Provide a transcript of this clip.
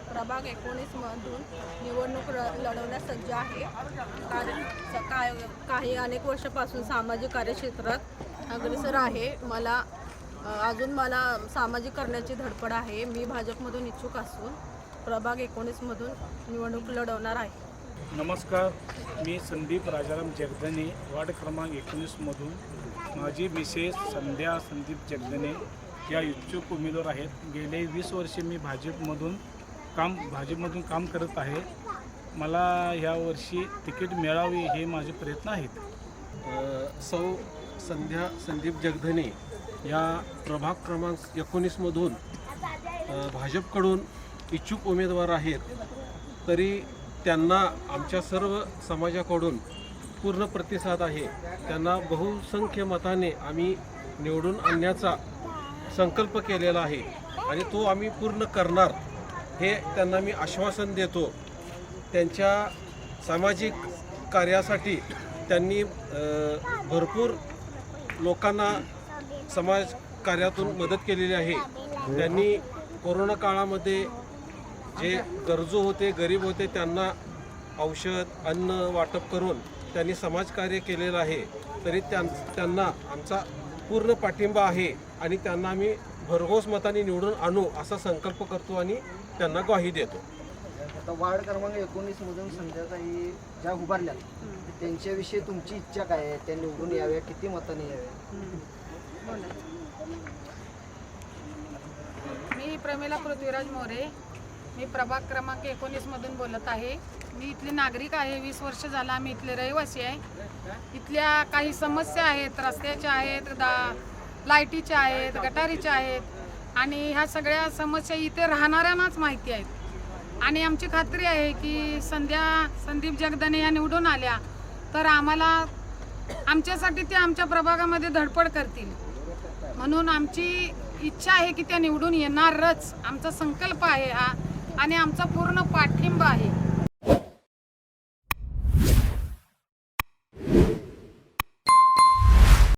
प्रभाग 19 मधून निवडणूक लढवण्यास सज्ज आहे। कारण काही अनेक वर्षापासून सामाजिक कार्यक्षेत्रात अग्रेसर आहे। अजून मला सामाजिक करण्याची धडपड आहे। मी भाजपमधून इच्छुक असून प्रभाग 19 मधून निवडणूक लढवणार आहे। नमस्कार, मी संदीप राजाराम जगदने, वार्ड क्रमांक 19 मधून माझी मिसेस संध्या संदीप जगदने या इच्छुक उमेदवार आहेत। गेले 20 वर्षे मी भाजपमधून काम करत आहे। मला यावर्षी तिकीट मिळावे हे माझे प्रयत्न आहेत। सौ संध्या संदीप जगदने या प्रभाग क्रमांक 19 मधून भाजपकडून इच्छुक उमेदवार आहेत। तरी त्यांना आमच्या सर्व समाजाकडून पूर्ण प्रतिसाद आहे। त्यांना बहुसंख्य मताने आम्ही निवडून आणण्याचा संकल्प केलेला आहे आणि तो आम्ही पूर्ण करणार हे त्यांना मी आश्वासन देतो। त्यांच्या सामाजिक कार्यासाठी त्यांनी भरपूर लोकांना समाज कार्यातून मदत केलेली आहे। त्यांनी कोरोना काळामध्ये जे गरजू होते, गरीब होते, त्यांना औषध अन्न वाटप करून त्यांनी समाजकार्य केलेलं आहे। तरी त्यांना आमचा पूर्ण पाठिंबा आहे आणि त्यांना आम्ही भरघोस मताने निवडून आणू असा संकल्प करतो आणि त्यांना ग्वाही देतो। आता वार्ड क्रमांक 19 मधून संध्याताई ज्या उभारल्या त्यांच्याविषयी तुमची इच्छा काय आहे? त्या निवडून याव्या, किती मताने याव्या? मी प्रमिला पृथ्वीराज मोरे, मी प्रभाग क्रमांक 19 मधून बोलत आहे। मी इथली नागरिक आहे। 20 वर्ष झाला आम्ही इथले रहिवासी आहे। इथल्या काही समस्या आहेत, रस्त्याच्या आहेत, लाईटीच्या आहेत, गटारीच्या आहेत आणि ह्या सगळ्या समस्या इथे राहणाऱ्यांनाच माहिती आहेत। आणि आमची खात्री आहे की संदीप जगदने या निवडून आल्या तर आमच्यासाठी ते आमच्या प्रभागामध्ये धडपड करतील। म्हणून आमची इच्छा आहे की त्या निवडून येणारच, आमचा संकल्प आहे हा आणि आमचा पूर्ण पाठिंबा आहे।